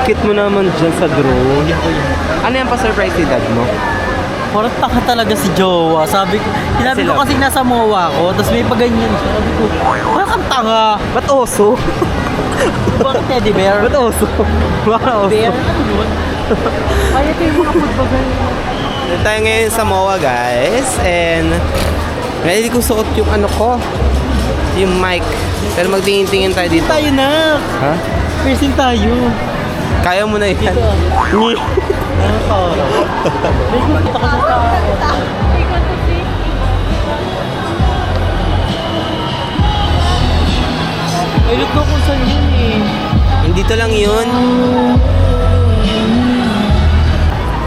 Cute mo naman dyan sa drone. Ano yan pa surprise ni dad mo? Parang taka talaga si Jowa. Sabi ko kasi nasa MOA ko, tapos may paganyan siya. Sabi ko, parang kang tanga. Ba't oso? Bakit teddy bear? Ba't oso? Baka oso. Bear? Ano yun? Kaya ito yung mga pagbagal. Dito tayo ngayon sa MOA guys. And hindi ko suot yung ano ko. Yung mic. Pero magtingin-tingin tayo dito. Tayo na. Ha? Piercing tayo. Kaya mo na yan. Ano pa? May kumita ka sa tao. Ilot ko kung saan yun eh. Hindi to lang yun.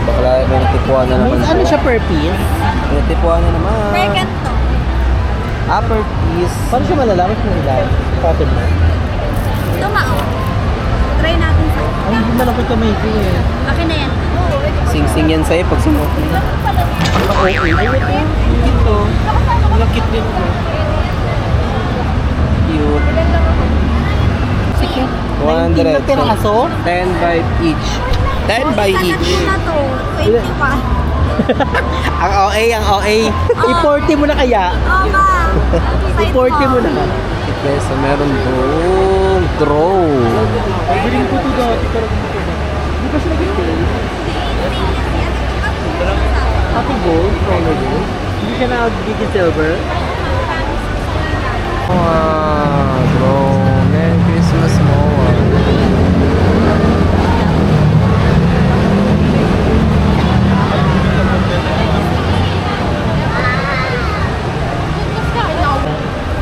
Bakla, may natipuan na naman. Ano siya per piece? May natipuan na naman. Second to. Upper piece. Paano siya malalaman kung ilan? Cotton mo. Tumao. Try natin sa. Ay, hindi malapit ka may eh. Akin na yan. Sing-sing yan sa'yo pag sumuot mo. Okay. Ay, ito. Ito. Malakit din ito. Cute. Sige. 100. 19 na piraso? 10 by each. 10 by each. Na to. 20 pa. Ang OA, ang OA. I-40 mo na kaya? Oo ba? I-40 mo na. Okay, so meron doon. Drone. Biling ko ito dati. Pero ito na. Hindi ba siya nag-tail? Happy gold? Color gold? Hindi siya nagiging silver? Drone. Merry Christmas mo.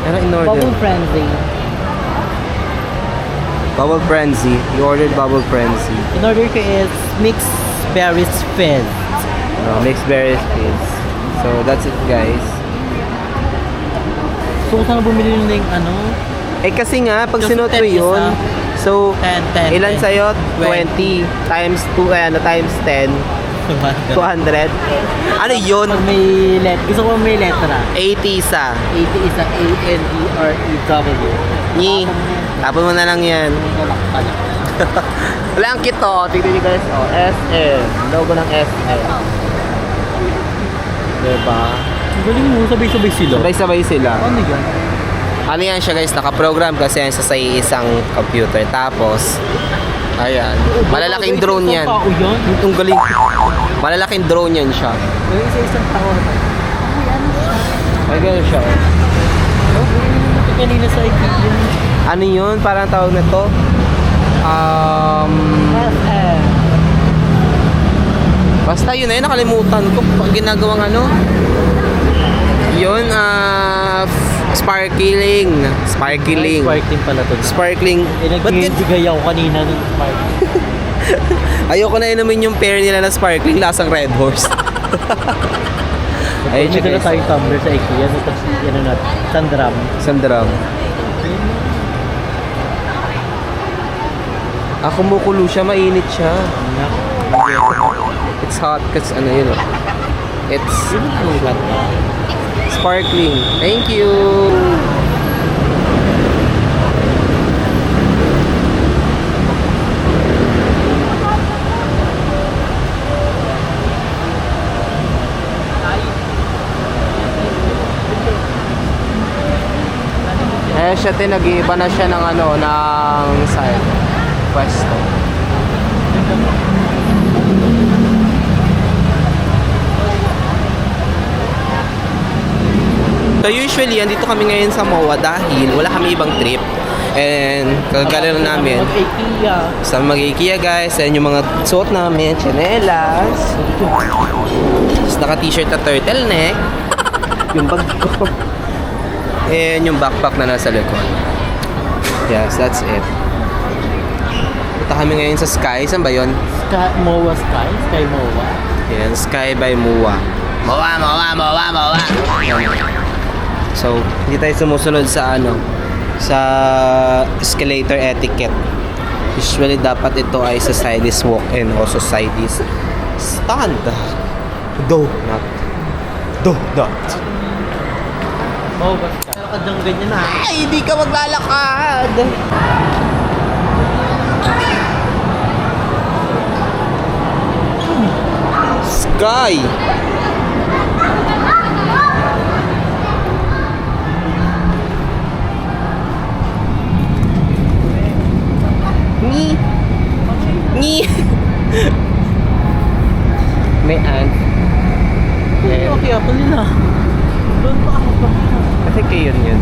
Ano in-order? Bubble Frenzy. Bubble Frenzy. You ordered Bubble Frenzy. In-order ko is mixed berries fizz. Mixed berries fizz. So that's it guys. So, saan bumili nyo na yung ano? Eh kasi nga, pag Just sinuot 10 mo yun, isa. so 10, ilan 10, sa'yo? 20. 20 times 2, times 10, 200. Ano yun? Pag may gusto ko may letra. 80 isa. 80 is a A-N-E-R-E-W. Nyi. Tapon mo na lang yan. Wala ang kito. Tignan nyo guys. Oh, SM. Logo ng SM. Diba? Ang galing mo, sabay-sabay sila. Sabay-sabay sila. Ano yan? Ano yan siya guys? Nakaprogram kasi yan sa isang computer. Tapos, ayan. Malalaking drone yan. Tao yan? Ang galing. Malalaking drone yan siya. Yung isa-isang tao. Ay, gano'n siya. Ito kanina sa IKEA. Ano yun? Parang tawag na to? SM. Basta yun eh, nakalimutan ko. Pag ginagawang ano? Yun, sparkling. Sparkling. Sparkling pala to. Sparkling. Ba't Nag-ibigay ako kanina ng sparkling. ayoko na inumin yung pair nila na sparkling, lasang Red Horse. Ayun siya May dala guys. tayong tumbler sa IKEA. Tapos, yan na, sandram. Sandram. Kumukulo siya, mainit siya. It's hot kasi ano yun oh. It's sparkling. Thank you. Eh siya nag-iiba na siya ng ano ng side pwesto. So usually, andito kami ngayon sa MOA dahil wala kami ibang trip. And kagala lang namin Mag-IKEA. sa mag-IKEA guys. Ayan yung mga suot namin, tsinelas. Tapos naka-t-shirt at turtleneck. Yung bag ko. And yung backpack na nasa likod. Yes, that's it. Punta kami ngayon sa Sky. Saan ba yun? MOA Sky? Sky MOA. Yan, Sky by MOA. MOA. So, hindi tayo sumusunod sa ano, sa escalator etiquette. Usually, dapat ito ay sa cyclist walk and also cyclist stand. Do not. MOA Sky. Lakad ng ganyan na. Ay, hindi ka maglalakad. sky. Ni. May ant. Okay, okay ako nila. Doon pa ako pa. Kasi kayo yun.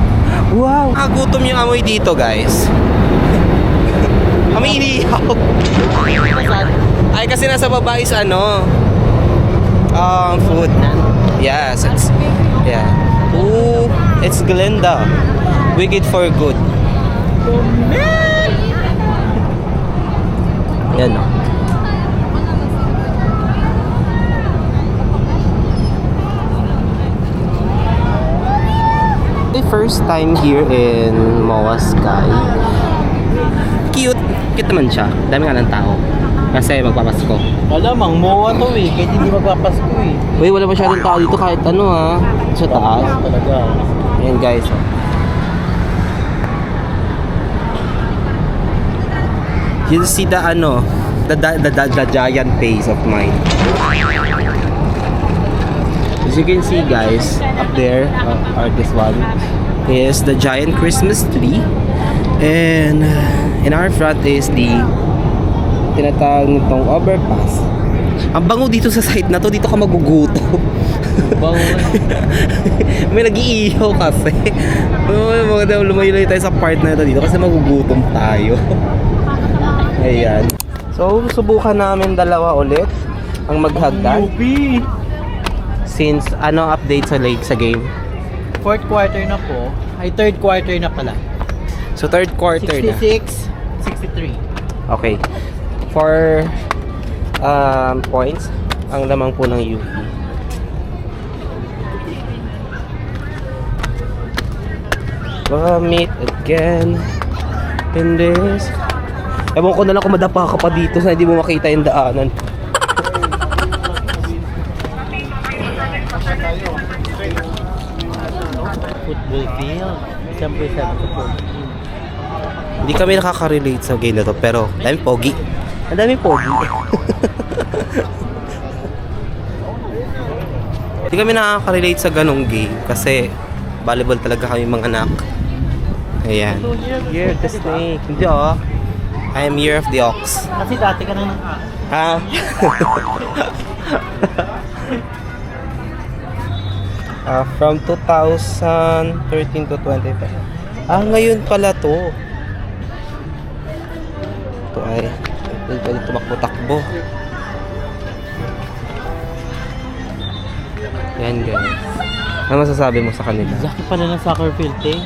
Wow! Gutom yung amoy dito, guys. Kami inihaw. Ay, kasi nasa baba is ano? Food. Yes, it's... Yeah. Ooh, it's Glenda. Wicked for good. Yan, no? The first time here in MOA Sky. Cute. Cute naman siya. Dami nga ng tao. Kasi magpapasko. Malamang, MOA to eh. Kahit hindi magpapasko eh. Uy, wala masyadong tao dito kahit ano ha. Sa taas. Talaga. Ayan guys. Oh. You see the ano, the giant face of mine. As you can see guys, up there, or this one, is the giant Christmas tree. And in our front is the tinatawag nitong overpass. Ang bango dito sa site na to, dito ka magugutom. Bango. May nag-iihaw kasi. Maganda lumayo tayo sa part na ito dito kasi magugutom tayo. Ayan. So, subukan namin dalawa ulit ang maghagdan. Since ano update sa league sa game? Fourth quarter na po. Ay, third quarter na pala. So, third quarter na. 66, 63. Okay. For points, ang lamang po ng UP. We'll meet again in this. Ewan ko na lang kung madapa ka pa dito sa hindi mo makita yung daanan. Football field. Siyempre 7 to 14. Hindi kami nakaka-relate sa game na to, pero dami pogi. Ang dami pogi. Hindi kami nakaka-relate sa ganong game kasi volleyball talaga kami mga anak. Ayan. Year of the snake. Hindi oh. I am year of the ox. Kasi dati ka nang Ha? From 2013 to 25. Ngayon pala to. Ito ay pwede tumakbo-takbo. Yan guys. Ano masasabi mo sa kanila? laki pala ng soccer field eh.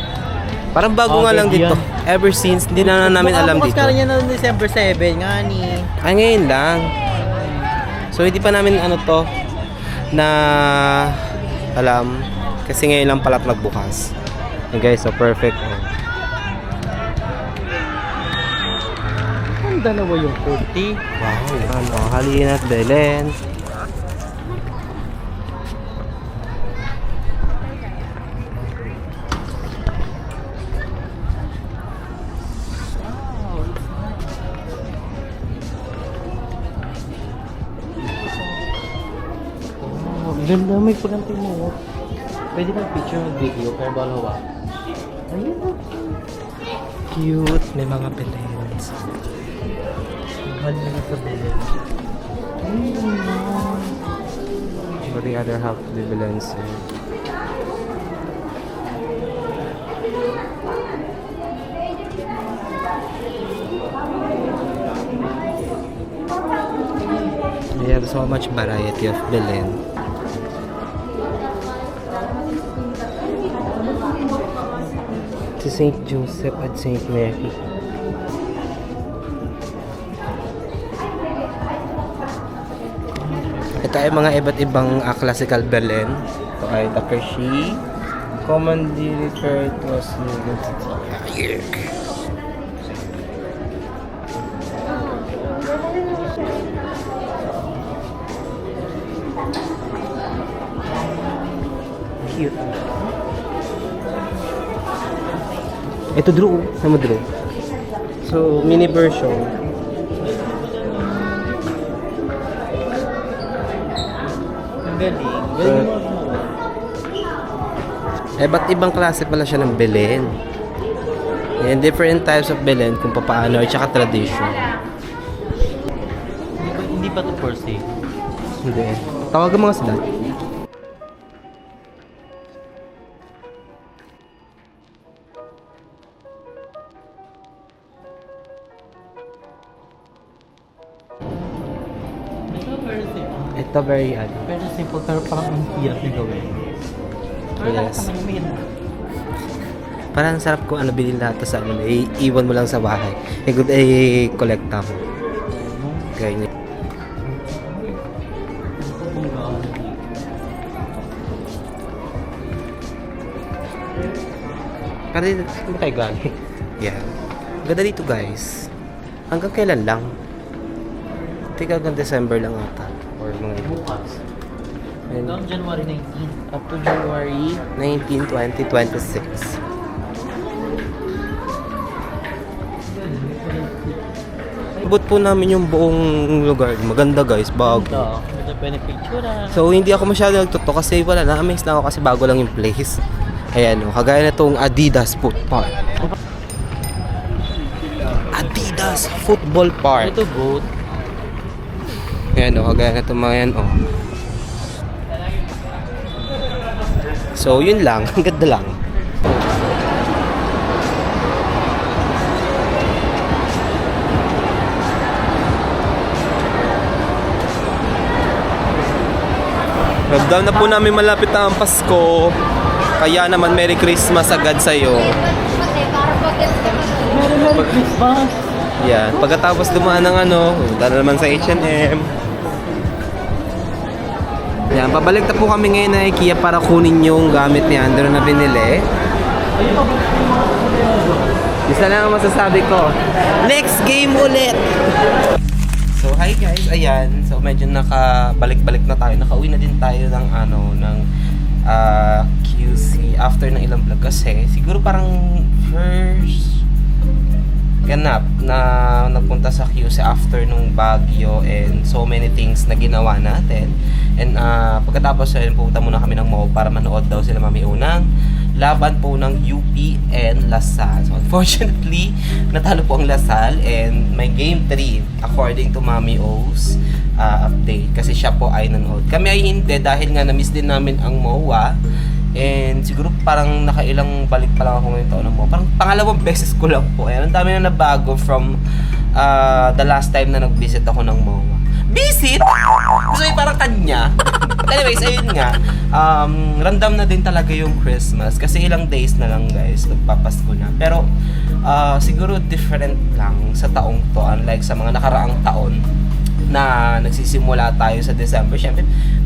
Parang bago nga lang dito. Ever since, hindi na namin alam dito. Bukas ka rin yan noong December 7 nga ni. Ay, ngayon lang. So, hindi pa namin ano to na alam. Kasi ngayon lang pala nagbukas. And guys, so perfect. Oh. Ang dalawa yung 40. Wow. Ano, Halina at Belen. Ganda, may paganti mo. Pwede bang picture ng video pero balawa? Ayun o. Cute. May mga Belens. Mahal na sa belen. But the other half of the Belens. We have so much variety of Belen. Si St. Joseph at St. Mary. Ito ay mga iba't ibang classical Belen. Ito ay Takashi. Commonly referred to as cute. Ito Drew. Sama Drew. So, mini version. Galing. Galing mo. Ba't ibang klase pala siya ng Belen? Yan, different types of Belen kung paano at saka tradition. Hindi ba ito for sale? Hindi. Tawagan mo nga sila. Ito very simple. Ito very Very simple pero parang ang hirap na gawin. Pero lahat Yes. naman may Parang ang sarap kung ano bilhin lahat sa ano, iwan mo lang sa bahay. Kolekta mo. Ganyan. Pero dito, saan ba tayo galing? Yeah. Ganda dito guys. Hanggang kailan lang? Tika hanggang December lang ata. Or mga Bukas. And Hanggang January 19. up to January 19, 2026. Abot po namin yung buong lugar. Maganda guys, bago. Ito, medyo pinipicture So hindi ako masyado nagtuto kasi wala na-amaze lang ako kasi bago lang yung place. Ayan o, kagaya na itong Adidas Foot Park. Adidas Football Park. Ito boat. Ayan o, kagaya na itong mga yan o. So yun lang, ang ganda lang. Ramdam na po namin malapit na ang Pasko. Kaya naman Merry Christmas agad sa'yo. Merry Christmas! Yan. Pagkatapos dumaan ng ano, punta na naman sa H&M. Yan. Pabalik na po kami ngayon na IKEA para kunin yung gamit ni Andrew na binili. Isa lang ang masasabi ko. Next game ulit! So hi guys, ayan. So medyo nakabalik-balik na tayo. Nakauwi na din tayo ng ano, ng QC after ng ilang vlog kasi siguro parang first ganap na nagpunta sa QC after nung Baguio and so many things na ginawa natin. And pagkatapos ayun, pupunta muna kami ng mall para manood daw sila Mami Unang laban po ng UP and Lasal. So unfortunately, natalo po ang Lasal and may game 3 according to Mami O's update kasi siya po ay nanood. Kami ay hindi dahil nga na-miss din namin ang MOA and siguro parang nakailang balik pa lang ako ngayong taon ng MOA. Parang pangalawang beses ko lang po. Ayan, ang dami na nabago from the last time na nag-visit ako ng MOA. Visit? So parang kanya. Anyways, ayun nga. Random na din talaga yung Christmas kasi ilang days na lang guys, magpapasko na. Pero siguro different lang sa taong to unlike sa mga nakaraang taon na nagsisimula tayo sa December. Siyempre,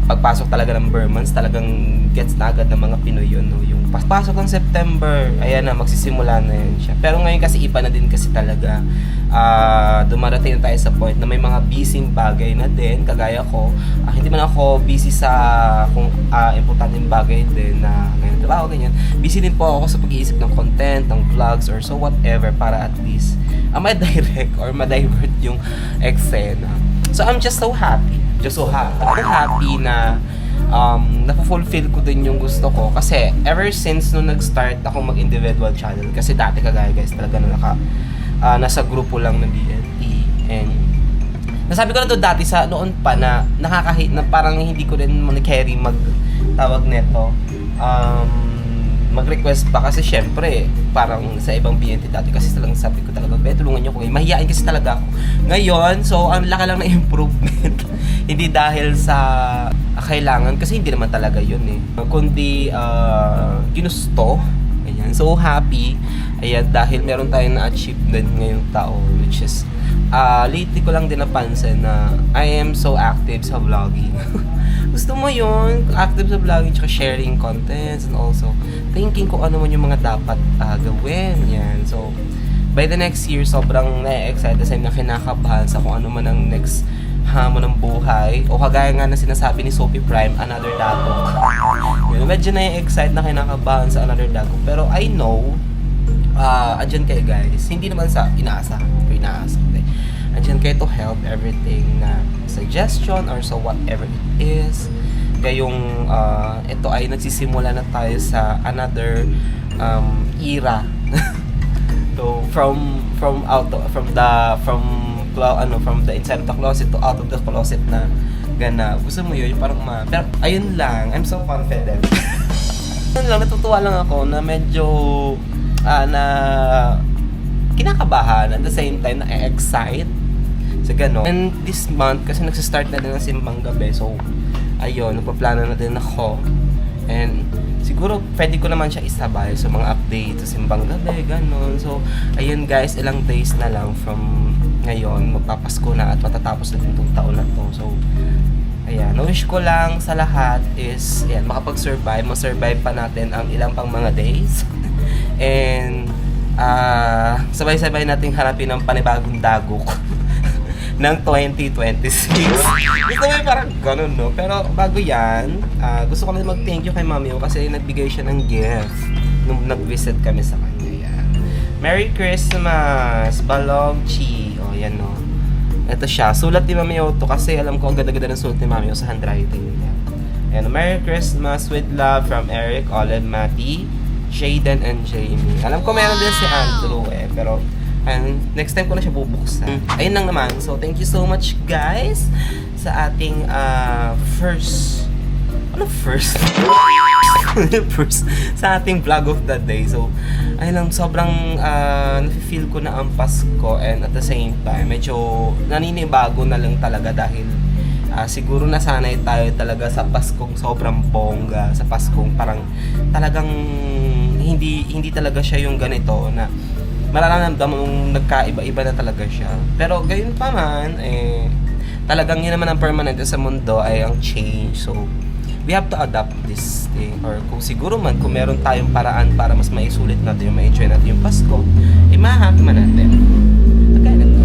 pagpasok talaga ng Burmans, talagang gets na agad ng mga Pinoy yun. No? Yung pasok ng September, ayan na, magsisimula na yun siya. Pero ngayon kasi iba na din kasi talaga. Dumarating na tayo sa point na may mga busy bagay na din, kagaya ko. Hindi man ako busy sa kung importanteng bagay din na ngayon trabaho, ganyan. Busy din po ako sa pag-iisip ng content, ng vlogs, or so whatever para at least ma-direct or ma-divert yung eksena. So I'm just so happy. I'm happy na napufulfill ko din yung gusto ko kasi ever since nung nag-start ako mag-individual channel kasi dati kagaya guys talaga na nasa grupo lang ng BNT and nasabi ko na to dati sa noon pa na nakakahit na parang hindi ko rin carry tawag neto mag-request pa kasi syempre parang sa ibang BNT dati kasi talagang sabi ko talaga tulungan niyo ko mahihain kasi talaga ako ngayon so ang laki lang na improvement hindi dahil sa kailangan kasi hindi naman talaga yun kundi ginusto ayan so happy ayan dahil meron tayong na-achieve din ngayong taon which is lately ko lang din napansin na I am so active sa vlogging gusto mo yun active sa vlogging tsaka sharing contents and also thinking kung ano man yung mga dapat gawin yan so by the next year sobrang na-excite kasi na kinakabahan sa kung ano man ang next hamon ng buhay o kagaya nga na sinasabi ni Sophie Prime another dagok medyo na-excite na kinakabahan sa another dagok pero I know andyan kayo guys hindi naman sa inaasahan andyan kayo to help everything na suggestion or so whatever it is Gayong ito ay nagsisimula na tayo sa another era. So from the inside of the closet to out of the closet na gana. Gusto mo yun? Parang pero ayun lang, I'm so confident. Ayun lang, natutuwa lang ako na medyo na kinakabahan at the same time na-excite sa gano'n. And this month, kasi nagsistart na din ng simbang gabi, so ayun, nagpaplano na din ako. And siguro pwede ko naman siya isabay sa mga update sa simbang gabi, gano'n. So ayun guys, ilang days na lang from ngayon, magpapasko na at matatapos na din itong taon na to. So ayan, wish ko lang sa lahat is ayan, makapag-survive, ma-survive pa natin ang ilang pang mga days. And sabay-sabay nating harapin ang panibagong dagok ng 2026. Gusto mo parang ganun, no? Pero bago yan, gusto ko lang mag-thank you kay Mami kasi nagbigay siya ng gift nung nag-visit kami sa kanya. Yan. Merry Christmas! Balogchi! O, yan, no? Ito siya. Sulat ni Mami to kasi alam ko ang ganda-ganda ng sulat ni Mami sa handwriting niya. And Merry Christmas with love from Eric, Olive, Matty, Shaden, and Jamie. Alam ko meron din si Andrew pero next time ko na siya bubuksan. Ayun lang naman. So, thank you so much guys sa ating first sa ating vlog of the day. So, ayun lang, sobrang nafe-feel ko na ang Pasko and at the same time, medyo naninibago na lang talaga dahil siguro nasanay tayo talaga sa Paskong sobrang bongga, sa Paskong parang talagang hindi talaga siya yung ganito na mararamdaman mong nagkaiba-iba na talaga siya. Pero gayon pa man, talagang yun naman ang permanente sa mundo ay ang change. So, we have to adapt this thing. Or kung siguro man, kung meron tayong paraan para mas maisulit natin yung ma-enjoy natin yung Pasko, ma-happy man natin. Nagkaya na to.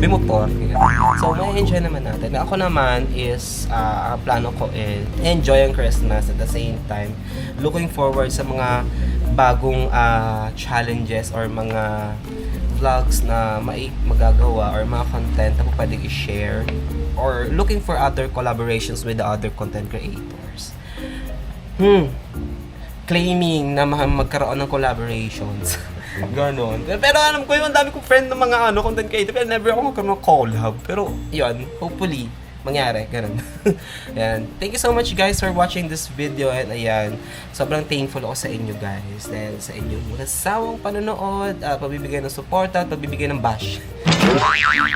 May motor. So, ma-enjoy naman natin. Ako naman is, ang plano ko is enjoy ang Christmas at the same time. Looking forward sa mga bagong challenges or mga vlogs na magagawa or mga content na pwedeng i-share or looking for other collaborations with the other content creators. Claiming na magkaroon ng collaborations. Ganon. Pero alam ko yung dami kong friend ng mga content creator pero never ako magkaroon ng collab. Pero yun, hopefully mangyari, ganun. Ayan. Thank you so much guys for watching this video and ayan, sobrang thankful ako sa inyo guys dahil sa inyong masawang panonood, pabibigay ng support at pabibigay ng bash.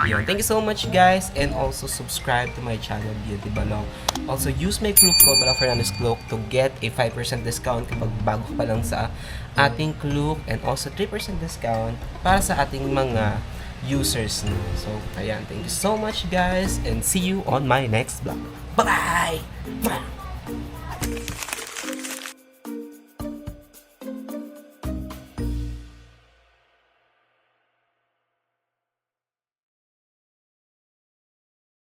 Ayan. Thank you so much guys and also subscribe to my channel Beauty Balong. Also use my Klook code Balong Fernandez Klook to get a 5% discount kapag bago pa lang sa ating Klook and also 3% discount para sa ating mga users na. So, ayan. Thank you so much guys and see you on my next vlog. Bye-bye!